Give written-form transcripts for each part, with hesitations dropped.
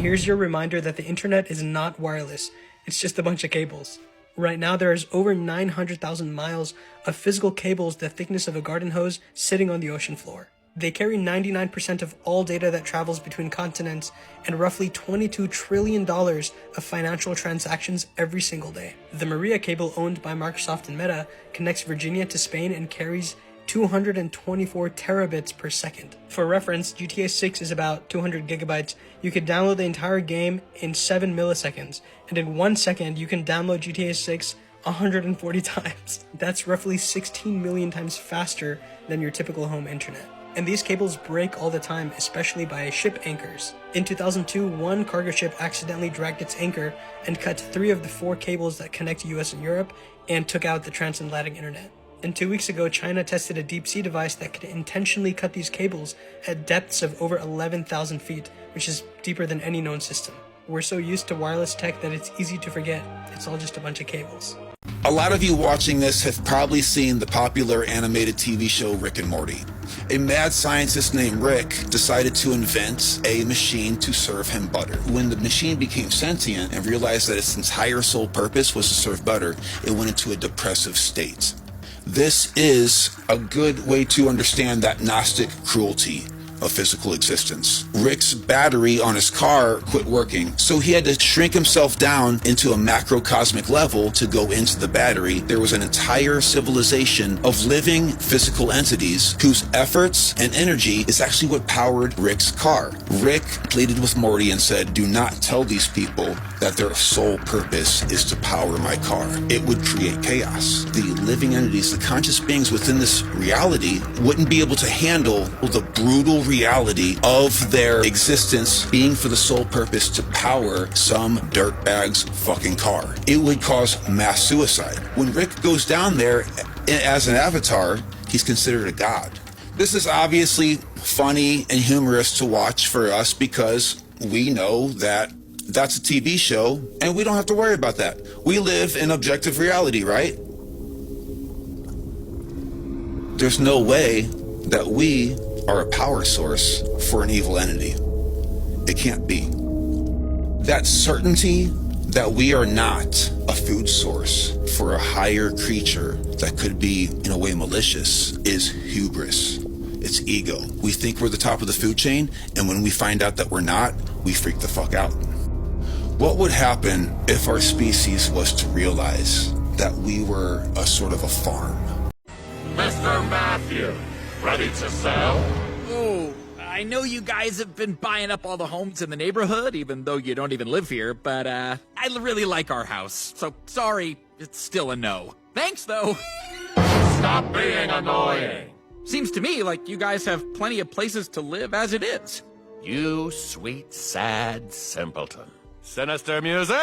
here's your reminder that the internet is not wireless, it's just a bunch of cables. Right now there is over 900,000 miles of physical cables the thickness of a garden hose sitting on the ocean floor. They carry 99% of all data that travels between continents and roughly $22 trillion of financial transactions every single day. The Maria cable, owned by Microsoft and Meta, connects Virginia to Spain and carries 224 terabits per second. For reference, GTA 6 is about 200 gigabytes. You could download the entire game in 7 milliseconds, and in 1 second you can download GTA 6 140 times. That's roughly 16 million times faster than your typical home internet. And these cables break all the time, especially by ship anchors. In 2002, one cargo ship accidentally dragged its anchor and cut 3 of the 4 cables that connect US and Europe and took out the transatlantic internet. And 2 weeks ago, China tested a deep-sea device that could intentionally cut these cables at depths of over 11,000 feet, which is deeper than any known system. We're so used to wireless tech that it's easy to forget. It's all just a bunch of cables. A lot of you watching this have probably seen the popular animated TV show Rick and Morty. A mad scientist named Rick decided to invent a machine to serve him butter. When the machine became sentient and realized that its entire sole purpose was to serve butter, it went into a depressive state. This is a good way to understand that Gnostic cruelty of physical existence. Rick's battery on his car quit working, so he had to shrink himself down into a macrocosmic level to go into the battery. There was an entire civilization of living physical entities whose efforts and energy is actually what powered Rick's car. Rick pleaded with Morty and said, "Do not tell these people that their sole purpose is to power my car. It would create chaos." The living entities, the conscious beings within this reality, wouldn't be able to handle the brutal reality of their existence being for the sole purpose to power some dirtbag's fucking car. It would cause mass suicide. When Rick goes down there as an avatar, he's considered a god. This is obviously funny and humorous to watch for us because we know that that's a TV show and we don't have to worry about that. We live in objective reality, right? There's no way that we are a power source for an evil entity. It can't be. That certainty that we are not a food source for a higher creature that could be, in a way, malicious is hubris. It's ego. We think we're the top of the food chain, and when we find out that we're not, we freak the fuck out. What would happen if our species was to realize that we were a sort of a farm? Mr. Matthew, ready to sell? Oh, I know you guys have been buying up all the homes in the neighborhood, even though you don't even live here, but I really like our house, so sorry, it's still a no. Thanks, though. Stop being annoying. Seems to me like you guys have plenty of places to live as it is. You sweet, sad simpleton. Sinister music!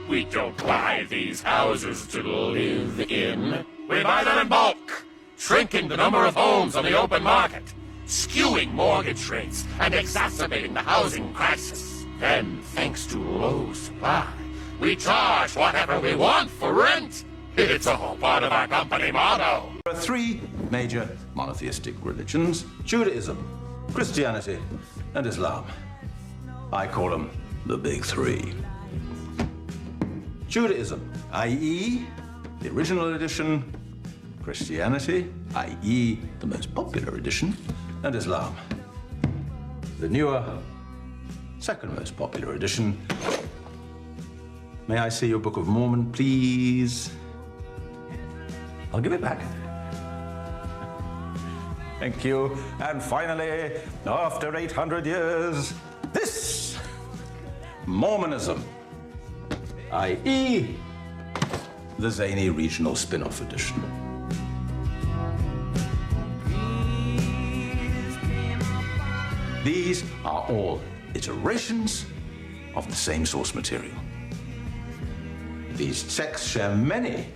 We don't buy these houses to live in. We buy them in bulk, shrinking the number of homes on the open market, skewing mortgage rates, and exacerbating the housing crisis. Then, thanks to low supply, we charge whatever we want for rent. It's all part of our company motto. There are 3 major monotheistic religions: Judaism, Christianity, and Islam. I call them the Big 3. Judaism, i.e. the original edition, Christianity, i.e. the most popular edition, and Islam, the newer, second most popular edition. May I see your Book of Mormon, please? I'll give it back. Thank you. And finally, after 800 years, this Mormonism, i.e. the zany regional spin-off edition. These are all iterations of the same source material. These texts share many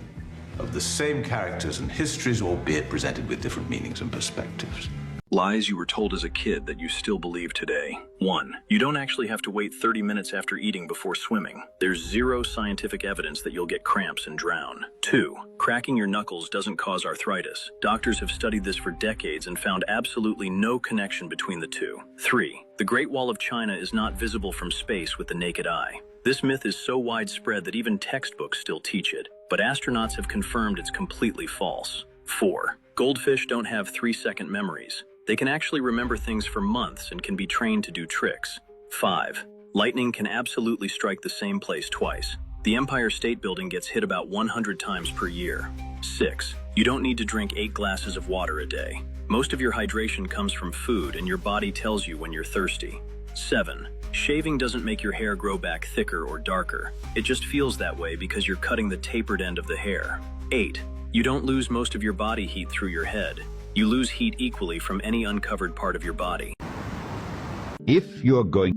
of the same characters and histories, albeit presented with different meanings and perspectives. Lies you were told as a kid that you still believe today. 1. You don't actually have to wait 30 minutes after eating before swimming. There's zero scientific evidence that you'll get cramps and drown. 2. Cracking your knuckles doesn't cause arthritis. Doctors have studied this for decades and found absolutely no connection between the two. 3. The Great Wall of China is not visible from space with the naked eye. This myth is so widespread that even textbooks still teach it, but astronauts have confirmed it's completely false. 4. Goldfish don't have 3-second memories. They can actually remember things for months and can be trained to do tricks. 5. Lightning can absolutely strike the same place twice. The Empire State Building gets hit about 100 times per year. 6. You don't need to drink 8 glasses of water a day. Most of your hydration comes from food, and your body tells you when you're thirsty. 7. Shaving doesn't make your hair grow back thicker or darker. It just feels that way because you're cutting the tapered end of the hair. 8. You don't lose most of your body heat through your head. You lose heat equally from any uncovered part of your body. If you're going...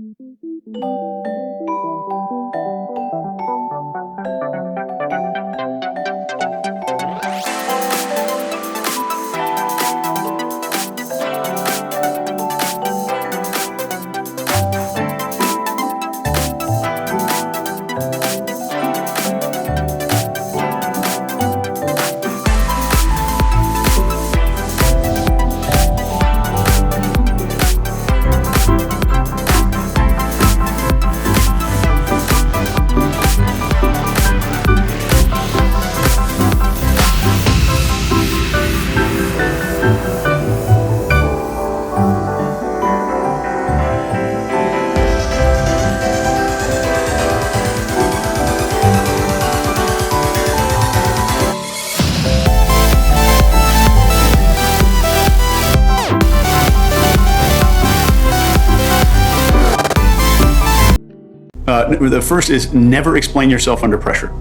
The first is never explain yourself under pressure.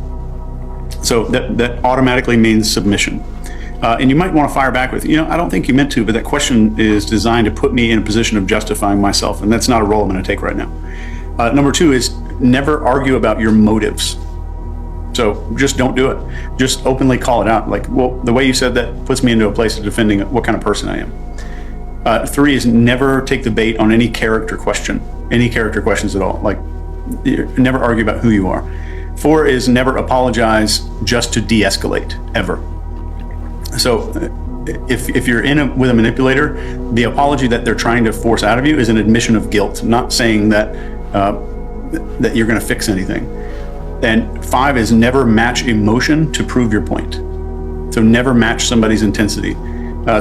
So that automatically means submission. And you might want to fire back with, I don't think you meant to, but that question is designed to put me in a position of justifying myself, and that's not a role I'm going to take right now. Number 2 is never argue about your motives. So just don't do it. Just openly call it out. Like, well, the way you said that puts me into a place of defending what kind of person I am. 3 is never take the bait on any character questions at all. Like, never argue about who you are. 4 is never apologize just to de-escalate, ever. So if you're with a manipulator, the apology that they're trying to force out of you is an admission of guilt, not saying that that you're going to fix anything. And 5 is never match emotion to prove your point. So never match somebody's intensity.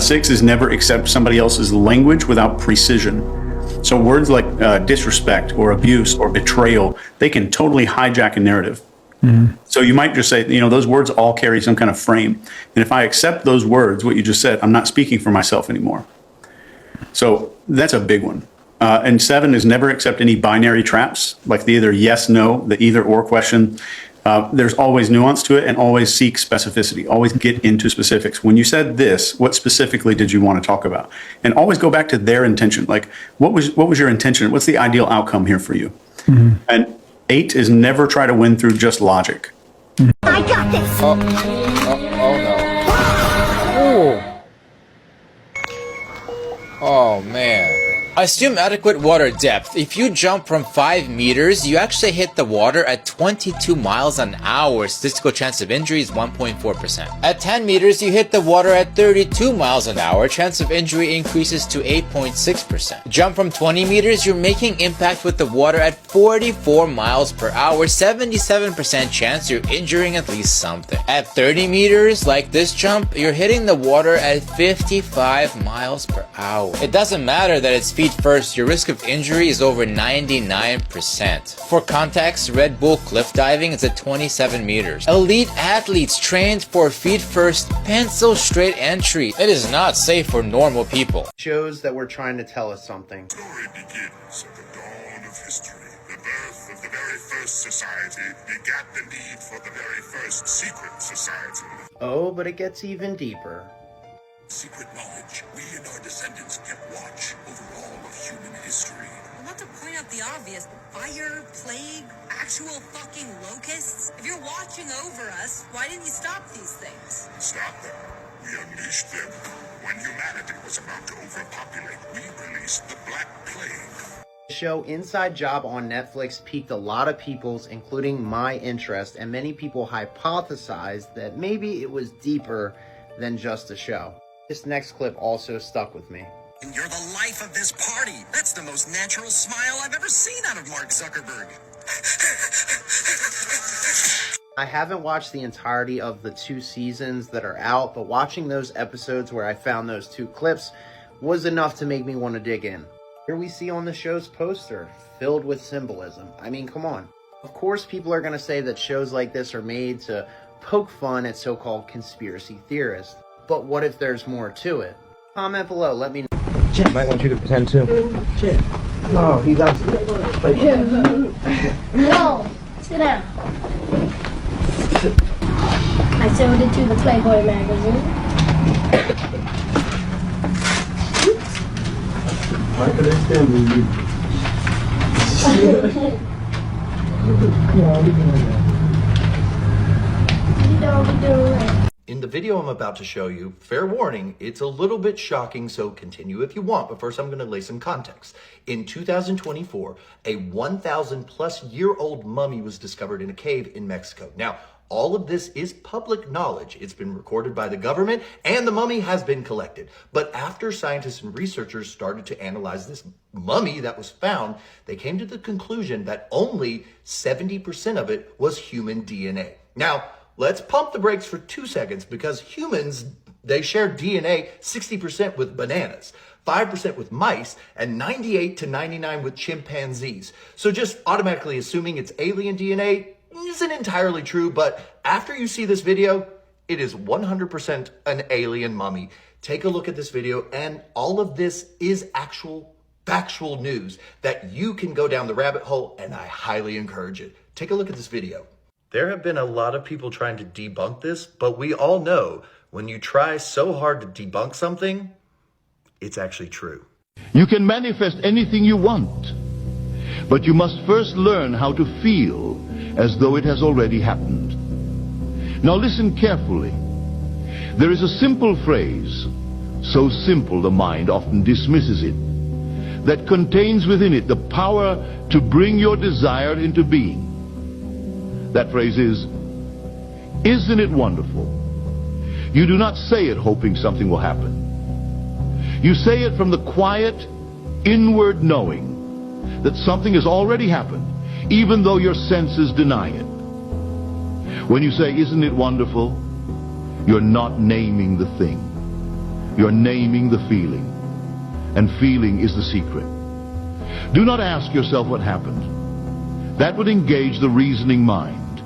6 is never accept somebody else's language without precision. So words like disrespect or abuse or betrayal, they can totally hijack a narrative. Mm-hmm. So you might just say, those words all carry some kind of frame. And if I accept those words, what you just said, I'm not speaking for myself anymore. So that's a big one. And 7 is never accept any binary traps, like the either yes, no, the either or question. There's always nuance to it, and always seek specificity. Always get into specifics. When you said this, what specifically did you want to talk about? And always go back to their intention. Like, what was your intention? What's the ideal outcome here for you? Mm-hmm. And 8 is never try to win through just logic. Mm-hmm. I got this. Oh no. Oh man. Assume adequate water depth. If you jump from 5 meters, you actually hit the water at 22 miles an hour. Statistical chance of injury is 1.4%. At 10 meters, you hit the water at 32 miles an hour. Chance of injury increases to 8.6%. Jump from 20 meters, you're making impact with the water at 44 miles per hour. 77% chance you're injuring at least something. At 30 meters, like this jump, you're hitting the water at 55 miles per hour. It doesn't matter that it's feet first, your risk of injury is over 99%. For context, Red Bull cliff diving is at 27 meters. Elite athletes trained for feet first, pencil straight entry. It is not safe for normal people. Shows that we're trying to tell us something. Story begins at the dawn of history. The birth of the very first society begat the need for the very first secret society. Oh, but it gets even deeper. Secret knowledge. We and our descendants kept watch over all of human history. Well, not to point out the obvious, fire, plague, actual fucking locusts. If you're watching over us, why didn't you stop these things? Stop them? We unleashed them. When humanity was about to overpopulate, we released the Black Plague. The show Inside Job on Netflix piqued a lot of people's, including my interest, and many people hypothesized that maybe it was deeper than just a show. This next clip also stuck with me. You're the life of this party. That's the most natural smile I've ever seen out of Mark Zuckerberg. I haven't watched the entirety of the 2 seasons that are out, but watching those episodes where I found those 2 clips was enough to make me want to dig in. Here we see on the show's poster, filled with symbolism. I mean, come on. Of course, people are going to say that shows like this are made to poke fun at so-called conspiracy theorists. But what if there's more to it? Comment below, let me know. Chet might want you to pretend too. Chet. No, he loves it. No, sit down. I sold it to the Playboy magazine. Why could I stand with you? In the video I'm about to show you, fair warning, it's a little bit shocking, so continue if you want, but first I'm going to lay some context. In 2024, a 1,000-plus-year-old mummy was discovered in a cave in Mexico. Now, all of this is public knowledge. It's been recorded by the government, and the mummy has been collected. But after scientists and researchers started to analyze this mummy that was found, they came to the conclusion that only 70% of it was human DNA. Now, let's pump the brakes for 2 seconds, because humans, they share DNA 60% with bananas, 5% with mice, and 98 to 99 with chimpanzees. So just automatically assuming it's alien DNA isn't entirely true, but after you see this video, it is 100% an alien mummy. Take a look at this video, and all of this is actual factual news that you can go down the rabbit hole, and I highly encourage it. Take a look at this video. There have been a lot of people trying to debunk this, but we all know when you try so hard to debunk something, it's actually true. You can manifest anything you want, but you must first learn how to feel as though it has already happened. Now listen carefully. There is a simple phrase, so simple the mind often dismisses it, that contains within it the power to bring your desire into being. That phrase is, isn't it wonderful? You do not say it hoping something will happen. You say it from the quiet, inward knowing that something has already happened, even though your senses deny it. When you say, isn't it wonderful? You're not naming the thing. You're naming the feeling. And feeling is the secret. Do not ask yourself what happened. That would engage the reasoning mind.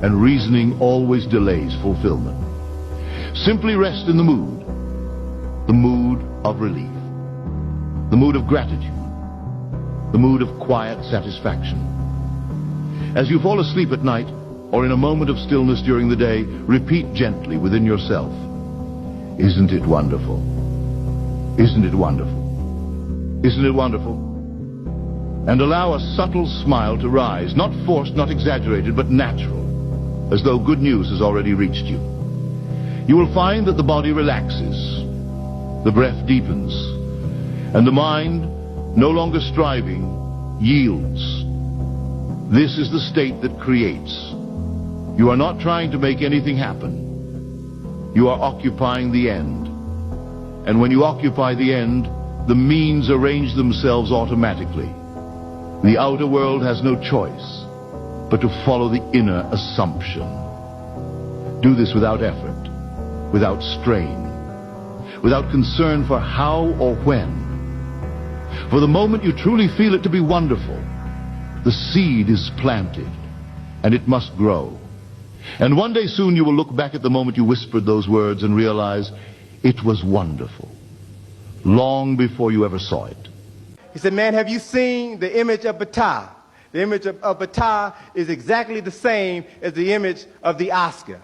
And reasoning always delays fulfillment. Simply rest in the mood of relief, the mood of gratitude, the mood of quiet satisfaction. As you fall asleep at night, or in a moment of stillness during the day, repeat gently within yourself, isn't it wonderful? Isn't it wonderful? Isn't it wonderful? And allow a subtle smile to rise, not forced, not exaggerated, but natural, as though good news has already reached you. You will find that the body relaxes, the breath deepens, and the mind, no longer striving, yields. This is the state that creates. You are not trying to make anything happen. You are occupying the end. And when you occupy the end, the means arrange themselves automatically. The outer world has no choice but to follow the inner assumption. Do this without effort, without strain, without concern for how or when. For the moment you truly feel it to be wonderful, the seed is planted, and it must grow. And one day soon you will look back at the moment you whispered those words and realize it was wonderful, long before you ever saw it. He said, man, have you seen the image of Ptah? The image of Ptah is exactly the same as the image of the Oscar.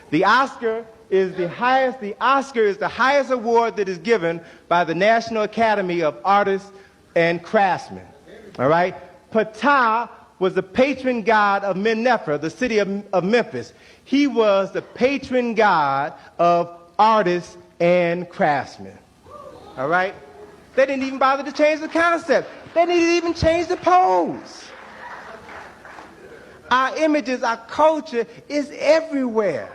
The Oscar is the highest award that is given by the National Academy of Artists and Craftsmen. All right? Ptah was the patron god of Mennefer, the city of Memphis. He was the patron god of artists and craftsmen. All right? They didn't even bother to change the concept. They didn't even change the pose. Our images, our culture is everywhere.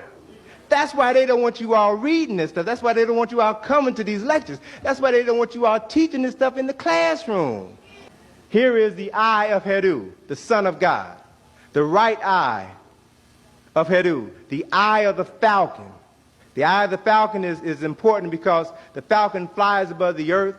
That's why they don't want you all reading this stuff. That's why they don't want you all coming to these lectures. That's why they don't want you all teaching this stuff in the classroom. Here is the eye of Heru, the Son of God. The right eye of Heru, the eye of the falcon. The eye of the falcon is important because the falcon flies above the earth,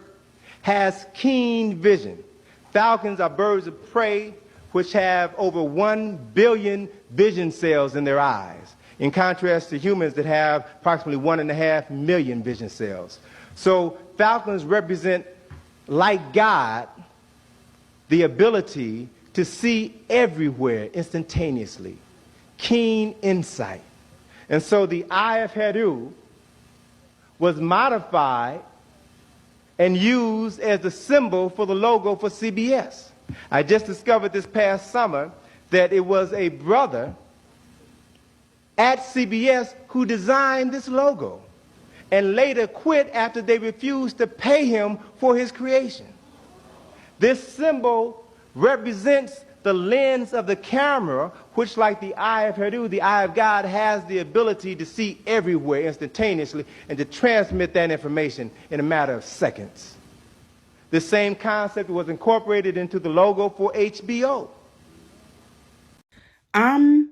has keen vision. Falcons are birds of prey which have over 1 billion vision cells in their eyes, in contrast to humans that have approximately 1.5 million vision cells. So falcons represent, like God, the ability to see everywhere instantaneously, keen insight. And so the eye of Heru was modified and used as the symbol for the logo for CBS. I just discovered this past summer that it was a brother at CBS who designed this logo and later quit after they refused to pay him for his creation. This symbol represents the lens of the camera, which, like the eye of Heru, the eye of God, has the ability to see everywhere instantaneously and to transmit that information in a matter of seconds. The same concept was incorporated into the logo for HBO. I'm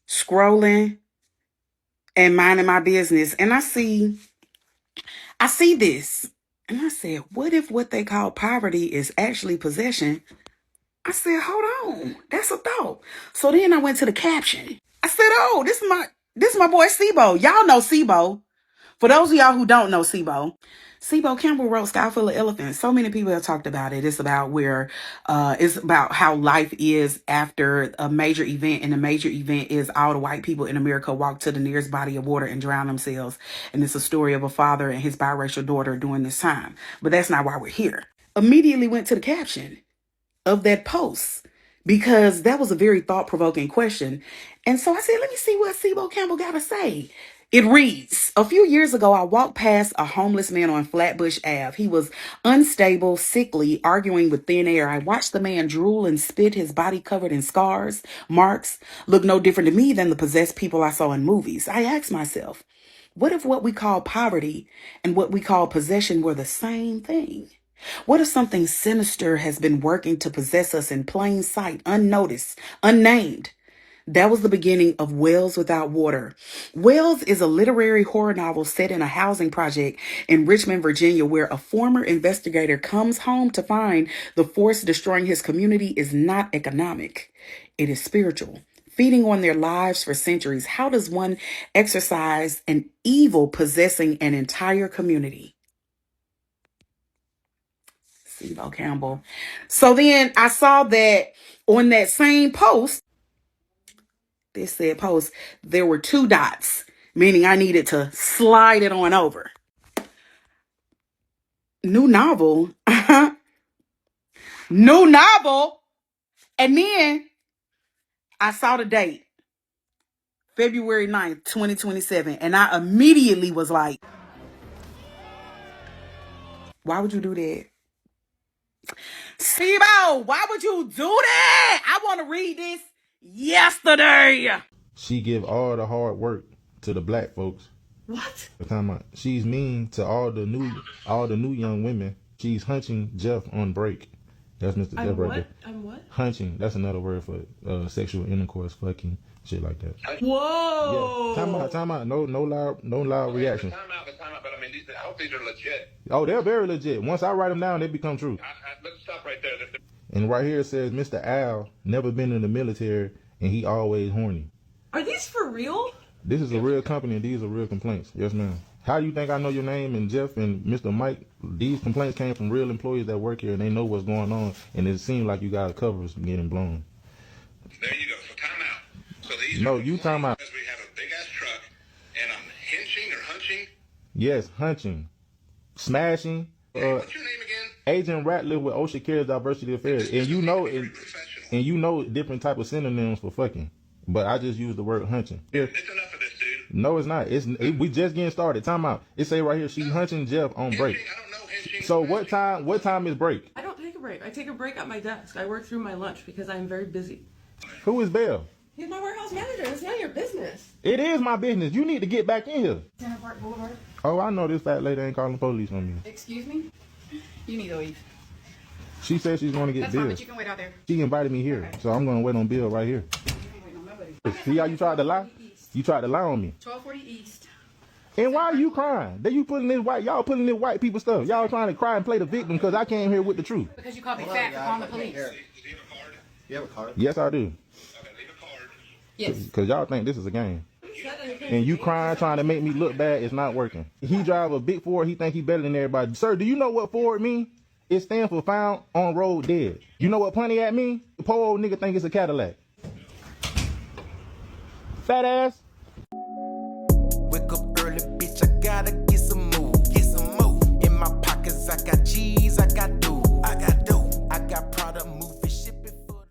scrolling and minding my business, and I see this, and I said, what if what they call poverty is actually possession? I said, hold on, that's a thought. So then I went to the caption. I said, oh, this is my boy Sibo. Y'all know Sibo. For those of y'all who don't know Sibo Campbell wrote Sky Full of Elephants. So many people have talked about it. It's about it's about how life is after a major event, and the major event is all the white people in America walk to the nearest body of water and drown themselves. And it's a story of a father and his biracial daughter during this time. But that's not why we're here. Immediately went to the caption of that post because that was a very thought-provoking question. And so I said, let me see what Sibo Campbell got to say. It reads, a few years ago, I walked past a homeless man on Flatbush Ave. He was unstable, sickly, arguing with thin air. I watched the man drool and spit, his body covered in scars, marks, looked no different to me than the possessed people I saw in movies. I asked myself, what if what we call poverty and what we call possession were the same thing? What if something sinister has been working to possess us in plain sight, unnoticed, unnamed? That was the beginning of Wells Without Water. Wells is a literary horror novel set in a housing project in Richmond, Virginia, where a former investigator comes home to find the force destroying his community is not economic. It is spiritual, feeding on their lives for centuries. How does one exorcise an evil possessing an entire community? Sibo Campbell. So then I saw that on that same post, this said post, there were 2 dots, meaning I needed to slide it on over. New novel. New novel. And then I saw the date, February 9th, 2027. And I immediately was like, why would you do that? Sibo, why would you do that? I want to read this yesterday. She give all the hard work to the black folks. What? She's mean to all the new young women. She's hunching Jeff on break. That's Mr. Jeff right there. I'm what? Hunching. That's another word for sexual intercourse, fucking shit like that. Whoa! Yeah. Time out. No loud reaction. Time out, but I mean, I hope these are legit. Oh, they're very legit. Once I write them down, they become true. Let's stop right there. And right here it says, Mr. Al never been in the military and he always horny. Are these for real? This is a real company and these are real complaints. Yes, ma'am. How do you think I know your name and Jeff and Mr. Mike? These complaints came from real employees that work here and they know what's going on, and it seems like you got covers getting blown. There you go. So time out. So these No, you time out. Because we have a big ass truck and I'm hinching or hunching. Yes, hunching, smashing. What's your name again? Agent Ratliff with OSHA Cares Diversity Affairs, and you know different type of synonyms for fucking, but I just use the word hunching. It's enough of this, dude. No, it's not. We just getting started. Time out. It say right here, she hunching Jeff on break. So what time is break? I don't take a break. I take a break at my desk. I work through my lunch because I'm very busy. Who is Belle? He's my warehouse manager. It's none of your business. It is my business. You need to get back in here. Center Park Boulevard. Oh, I know this fat lady ain't calling the police on me. Excuse me? You need to leave. She said she's going to get That's fine, Bill. but you can wait out there. She invited me here, so I'm going to wait on Bill right here. See how you tried to lie? You tried to lie on me. 1240 East. And why are you crying? Then you putting in y'all putting in white people stuff. Y'all trying to cry and play the victim because I came here with the truth. Because you called me fat for calling the police. You have a card? Yes, I do. Yes. Because y'all think this is a game. And you crying, trying to make me look bad, it's not working. He drive a big Ford, he think he better than everybody. Sir, do you know what Ford mean? It stands for found on road dead. You know what Pontiac mean? The poor old nigga think it's a Cadillac. Fat ass. Wake up early, bitch, I gotta get some move. In my pockets, I got cheese, I got dough.